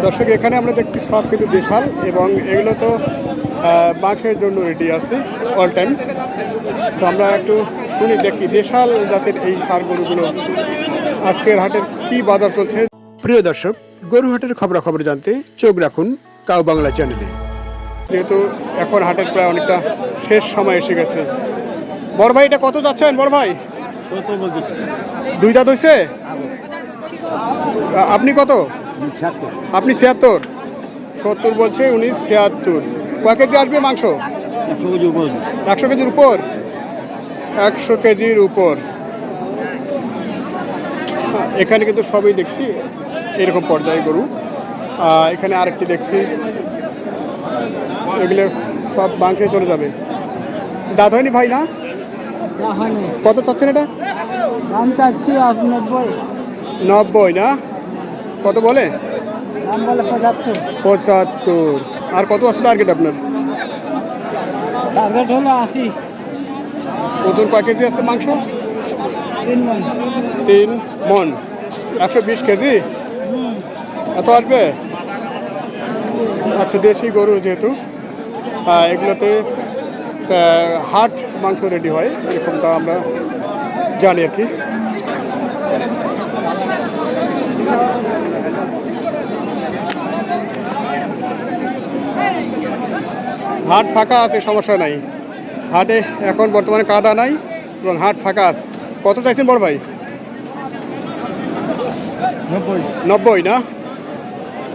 দর্শক এখানে আমরা দেখছি সব কিন্তু দেশাল এবং এগুলো তো মাংসের জন্য রেডি আছে অল টাইম। তো আমরা একটু শুনি দেখি দেশাল জাতের এই ষাঁড় গরুগুলো আজকের হাটের কি বাজার চলছে। প্রিয় দর্শক, গরু হাটের খবরাখবর জানতে চোখ রাখুন কাউ বাংলা চ্যানেলে। যেহেতু এখন হাটের প্রায় অনেকটা শেষ সময় এসে গেছে। বড় ভাই এটা কত যাচ্ছেন বড় ভাই? দুই দাঁত হয়েছে? আপনি কত? আপনি ৭৬। ৭০ বলছে, উনি ৭৬। কয় কেজি আসবে মাংস? ১০০ কেজির উপর। ১০০ কেজির উপর। এখানে কিন্তু সবই দেখছি এরকম পর্যায়ে গরু। এখানে আরেকটি দেখছি, এগুলো সব মাংসে চলে যাবে। দাঁত হয়নি ভাই না? কত চাচ্ছেন এটা? দাম চাচ্ছি ৯০। ৯০ না? কত বলে? দাম বলে ৭৫। ৭৫। আর কত আছে টার্গেট আপনার? টার্গেট হলো ৮০। ওজন কয় কেজি আছে মাংস? ৩ মণ। ৩ মণ। ১২০ কেজি এত আসবে? আচ্ছা, দেশি গরু যেহেতু এগুলোতে হাট মাংস রেডি হয়, এরকমটা আমরা জানি আর কি। হাট ফাঁকা আছে, সমস্যা নাই। হাটে এখন বর্তমানে কাদা নাই এবং হাট ফাঁকা আছে। কত চাইছেন বড় ভাই? ৯০ না?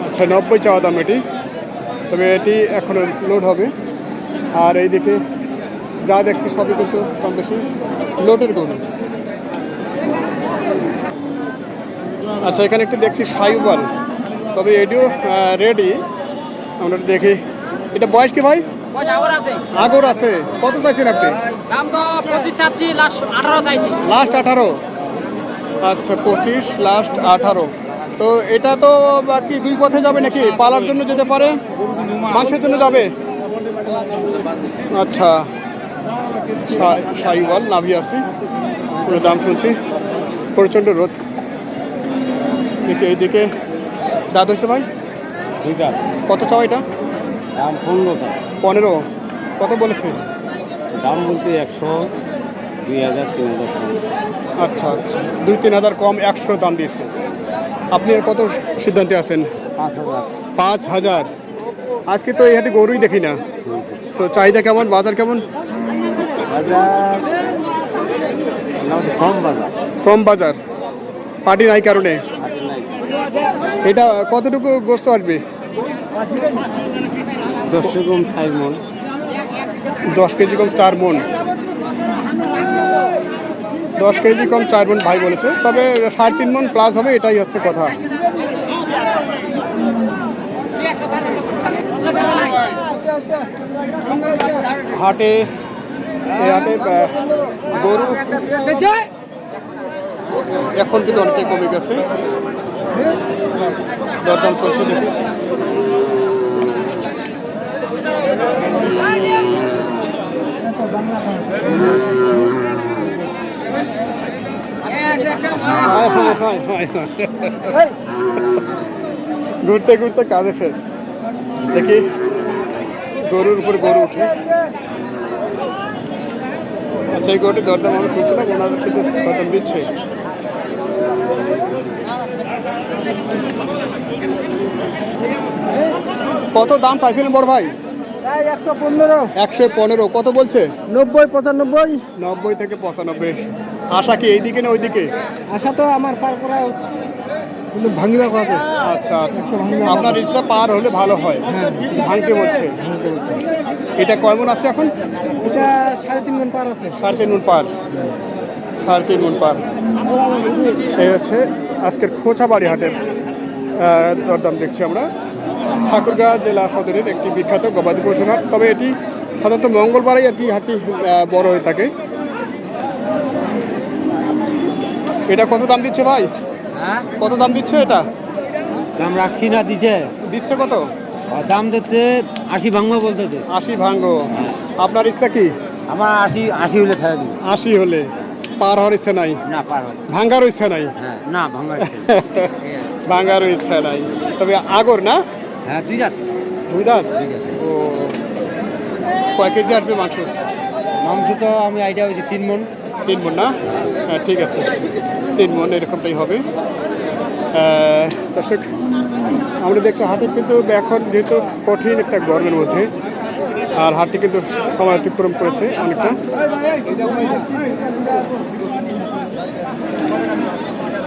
আচ্ছা, ৯০ চাওয়া দাম এটি। তবে এটি এখনও লোড হবে। আর এইদিকে যা দেখছি সবই কিন্তু কম বেশি লোডের গরু। আচ্ছা, এখানে একটু দেখছি সাইওয়াল, তবে এটিও রেডি। আমরা দেখি এটা বয়স কি ভাই? আগর আছে। কত চাইছেন আপনি? দাম তো 25 চাচ্ছি, লাস্ট 18 চাইছি। লাস্ট 18? আচ্ছা, 25 লাস্ট 18। তো এটা তো বাকি দুই পথে যাবে নাকি? পালার জন্য যেতে পারে, মাংসের জন্য যাবে? আচ্ছা, সাইওয়াল নাভি আছে। পুরো দাম শুনছি, প্রচণ্ড রোদ। দেখি এইদিকে দাঁত হয়েছে ভাই? কত চাও এটা? দাম ১৫। 15? কত বলেছে? দাম বলতে ১০০, ২০০০, ৩০০০ কম। আচ্ছা আচ্ছা, ২-৩ হাজার কম, ১০০ দাম দিয়েছে। আপনি আর কত সিদ্ধান্তে আছেন? ৫০০০। ৫,০০০। আজকে তো এই হাটে গরুই দেখি না, তো চাহিদা কেমন, বাজার কেমন? বাজার কম। বাজার কম বাজার, পার্টি নাই কারণে। হাটের নাই। এটা কতটুকু গোস্ত আসবে? ১০ কম ৪ মণ। 10 কেজি কম 4 মণ। 10 কেজি কম 4 মণ ভাই বলেছে, তবে 3.5 মণ প্লাস হবে, এটাই হচ্ছে কথা। হাটে এই হাটে গরু এখন কিন্তু অনেকটাই কমে গেছে, দরদাম চলছে দেখি। ঘুরতে ঘুরতে কাজে শেষ। দেখি গরুর উপর গরু উঠে। আচ্ছা, এই গরুটি দরদাম আমি শুনছিলাম, ওনাদের কিন্তু দরদাম দিচ্ছে। কত দাম চাইছিলেন বড় ভাই? ১১৫। ১১৫। কত বলছে? ৯০, ৯৫। ৯০ থেকে ৯৫। আশা কি এইদিকে না ওইদিকে? আশা তো আমার পার করা, কিন্তু ভাঙিবা কথা। আচ্ছা আচ্ছা, আপনার ইচ্ছা পার হলে ভালো হয়। হ্যাঁ, ভাঙতে বলছে। এটা কয় মণ আছে এখন? এটা ৩.৫ মণ পার আছে। 3.5 মণ পার। 3.5 মণ পার। এই হচ্ছে আজকের খোঁচাবাড়ি হাটের দরদাম দেখছি আমরা। ঠাকুরগাঁ জেলা সদরের একটি বিখ্যাত গবাদি পশুর হাট, তবে এটি সাধারণত মঙ্গলবারই আর কি হাটটি বড় হয়ে থাকে। এটা কত দাম দিচ্ছে ভাই? কত দাম দিচ্ছে এটা? দাম রাখছি না, দিচ্ছে কত? দাম দিতে ৮০ ভাঙবো বলতে। ৮০ ভাঙ্গো। আপনার ইচ্ছা কি? আমার ৮০ হলে ছাড়া দিই। ৮০ হলে। পার হওয়ার ইচ্ছা নাই, না পার হবে ভাঙ্গারও ইচ্ছা নাই। হ্যাঁ না ভাঙা ভাঙ্গারও ইচ্ছা নাই, তবে আগর না হ্যাঁ 2 দাঁত দুই দাঁত। 2 দাঁত ও কয় কেজি আসবে মাংস? মাংস তো আমি আইডিয়া হয়েছে 3 মণ 3 মণ না? হ্যাঁ ঠিক আছে, 3 মণ এরকমটাই হবে। দর্শক আমরা দেখছি হাটে কিন্তু এখন যেহেতু কঠিন একটা গরমের মধ্যে, আর হাটটি কিন্তু সময় অতিক্রম করেছে অনেকটা।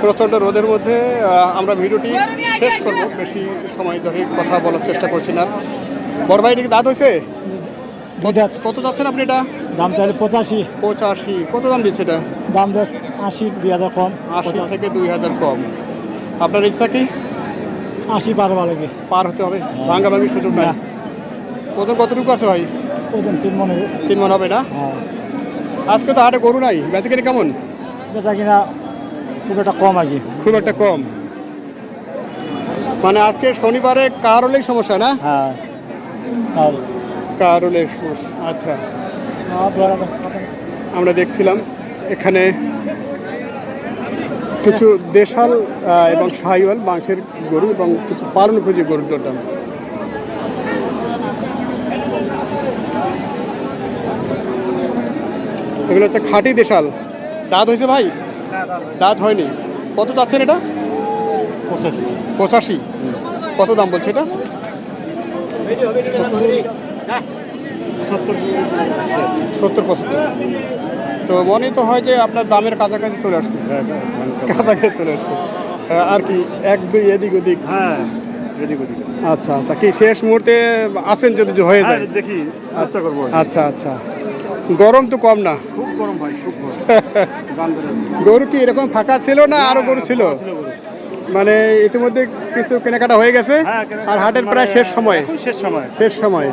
প্রচণ্ড রোদের মধ্যে আমরা ভিডিওটি শেষ করবো, বেশি সময় ধরে কথা বলার চেষ্টা করছি না। বড় ভাই এদিকে দাঁত হয়েছে? কত যাচ্ছেন আপনি এটা? দাম চাইলে 85, 85। কত দাম দিচ্ছে এটা? দাম 80, 2000 কম। 80 থেকে 2000 কম। আপনার ইচ্ছা কি? 80 পার ভালো লাগে। পার হতে হবে, ভাঙ্গাভাঙ্গির সুযোগ নাই। না। ওজন কতটুকু আছে ভাই? ওজন 3 মনে। 3 মণ হবে না? হ্যাঁ, আজকে তো হাটে গরু নাই, বেচাকেনি কেমন? বেচা কিনা খুব একটা কম আর কি। খুব একটা কম, মানে আজকে শনিবারে কার হলেই সমস্যা না? হ্যাঁ, আর কার হলে সমস্যা। আচ্ছা, আমরা দেখছিলাম এখানে কিছু দেশাল এবং শাহিওয়াল মাংসের গরু এবং কিছু পালন উপযোগী গরুর দরদাম। এগুলো হচ্ছে খাঁটি দেশাল। দাঁত হয়েছে ভাই? দাঁত হয়নি। কত যাচ্ছেন এটা? 85, 85। কত দাম বলছে এটা? 70-75। তো মনে তো হয় যে আপনার দামের কাছাকাছি চলে আসছে, কাছাকাছি চলে আসছে। আর কি 1-2 এদিক ওদিক? হ্যাঁ, এদিক ওদিক। আচ্ছা আচ্ছা, কি শেষ মুহূর্তে আছেন যদি হয়ে যায়? দেখি চেষ্টা করবো। আচ্ছা আচ্ছা, গরম তো কম না? খুব গরম ভাই, খুব গরম। গরু কি এরকম ফাঁকা ছিল না আরো গরু ছিল? মানে ইতিমধ্যে কিছু কেনাকাটা হয়ে গেছে আর হাটের প্রায় শেষ সময়। শেষ সময়।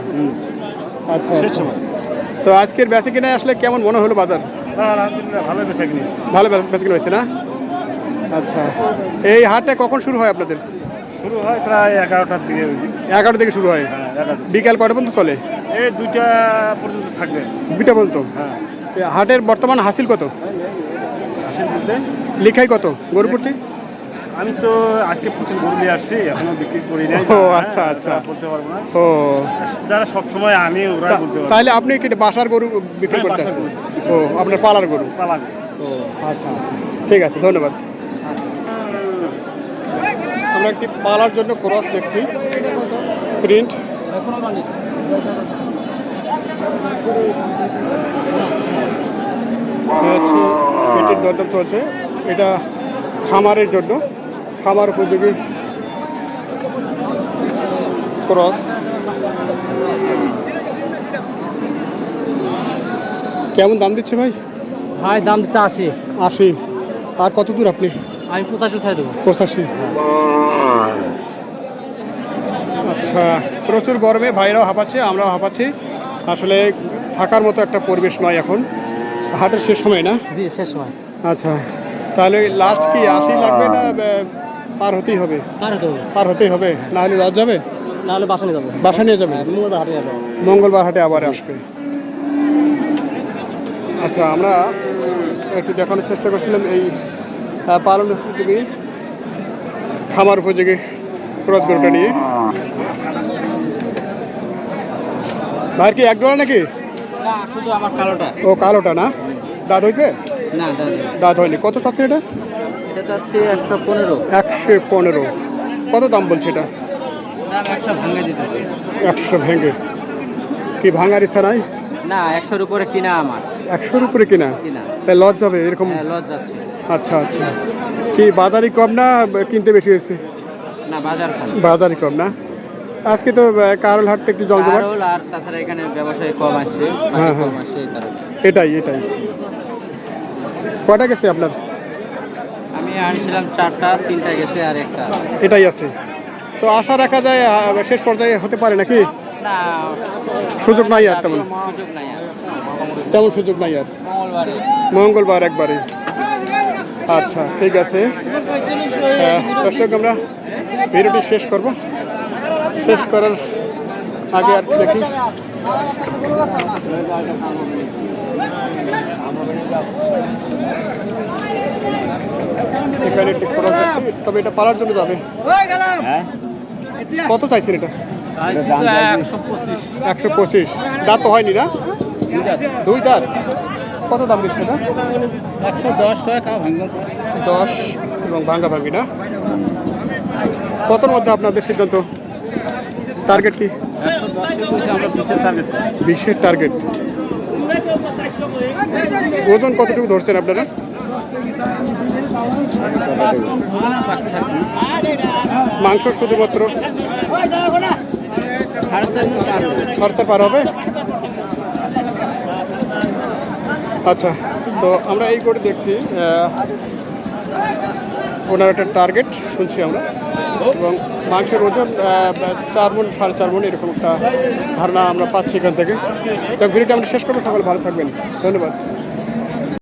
আচ্ছা শেষ আচ্ছা। সময়। তো আজকের বেচে কিনে আসলে কেমন মনে হলো বাজার? আলহামদুলিল্লাহ ভালো বেচা কিনেছি। ভালো বেচে কিনে হয়েছে না? আচ্ছা, এই হাটটা কখন শুরু হয় আপনাদের? শুরু হয় প্রায় 11টার দিকে। 11টা থেকে শুরু হয়, হ্যাঁ 11টা। বিকাল কটা পর্যন্ত চলে? এই 2টা পর্যন্ত থাকবে। 2টা পর্যন্ত। হ্যাঁ, এই হাটের বর্তমান হাসিল কত? আসেন বলতে লিখাই কত গরু প্রতি? আমি তো আজকে প্রচুর গরু নিয়ে আসছি, এখনো বিক্রি করি নাই। ও আচ্ছা আচ্ছা, বলতে পারবো না। ও যারা সব সময় আনে ওরা বলতে পারবে। তাহলে আপনি কি বাসার গরু বিক্রি হ্যাঁ, করতে বাসার আসছেন? গরু। ও আপনার পালার গরু। পালা। ও আচ্ছা আচ্ছা, ঠিক আছে, ধন্যবাদ। আমরা একটি পালার জন্য ক্রস দেখছি, প্রিন্ট। হচ্ছে এটির দরদাম চলছে, এটা খামারের জন্য, খামার উপযোগী ক্রস। কেমন দাম দিচ্ছে ভাই? ভাই দাম দিচ্ছে 80। 80। আর কত দূর আপনি? আমি 85 ছাড়ে দেবো। 85। আচ্ছা, প্রচুর গরমে ভাইরাও হাঁপাচ্ছে, আমরাও হাঁপাচ্ছি। আসলে থাকার মতো একটা পরিবেশ নয় এখন, হাটের শেষ সময় না? জি শেষ সময়। আচ্ছা, তাহলে লাস্ট কি 80 লাগবে না পার হতেই হবে? পার হতে হবে। পার হতেই হবে, না হলে লস যাবে? না হলে বাসা নিয়ে যাবো। বাসা নিয়ে যাবে? মঙ্গলবার হাটে যাবো। মঙ্গলবার হাটে আবার আসবে। আচ্ছা, আমরা একটু দেখানোর চেষ্টা করছিলাম এই পালন উপযোগী, খামার উপযোগী ক্রস গরুটা নিয়ে। ভাইয়ের কি এক জোড়া নাকি? না শুধু আমার কালোটা। ও কালোটা না? দাঁত হয়েছে? না দাদা, দাঁত হয়নি। কত চাচ্ছে এটা? এটা যাচ্ছে 115। 115। কত দাম বলছে এটা? দাম 100 ভাঙে দিতেছে। 100 ভেঙে? কি ভাঙার ইচ্ছা নাই? না 100-র উপরে কিনা আমার। 100-র উপরে কিনা? কিনা। তাই লস যাবে এরকম? হ্যাঁ লস যাচ্ছে। আচ্ছা আচ্ছা, কি বাজারই কম না কিনতে বেশি হয়েছে? না বাজার কম। বাজারই কম না? আজকে তো কারল হাটটা একটু জমজমাট। কারোল আর তাছাড়া এখানে ব্যবসায়ী কম আসছে, হ্যাঁ, কম হ্যাঁ। আসছে এই কারণে। এটাই এটাই। কটা গেছে আপনার? আমি আনছিলাম 4টা, 3টা গেছে আর একটা। এটাই আছে। তো আশা রাখা যায় শেষ পর্যায়ে হতে পারে নাকি? না সুযোগ নাই আর তেমন? সুযোগ নাই আর। তেমন সুযোগ নাই আর, মঙ্গলবারে। মঙ্গলবার একবারে। আচ্ছা ঠিক আছে, দর্শক আমরা ভিডিওটি শেষ করব। শেষ করার আগে আর কি দেখি এখানে একটি খরচ আছে, তবে এটা পালার জন্য যাবে। হ্যাঁ কত চাইছেন এটা? দাম চাইছি 125। দাঁত তো হয়নি না? 2 দাঁত। কত দাম দিচ্ছে এটা? 110 টাকা ভাঙা 10 এবং ভাঙ্গি না? কতর মধ্যে আপনাদের সিদ্ধান্ত? টার্গেট কি? 110 আমরা 20-এর টার্গেট 20-এর টার্গেট। ওজন কতটুকু ধরছেন আপনারা? মাংস শুধুমাত্র খরচা পার হবে। আচ্ছা, তো আমরা এই করে দেখছি ওনার একটা টার্গেট শুনছি আমরা, এবং মাংসের ওজন 4 মণ 4.5 মণ এরকম একটা ধারণা আমরা পাচ্ছি এখান থেকে। তো ভিডিওটা আমরা শেষ করবো। সকলে ভালো থাকবেন, ধন্যবাদ।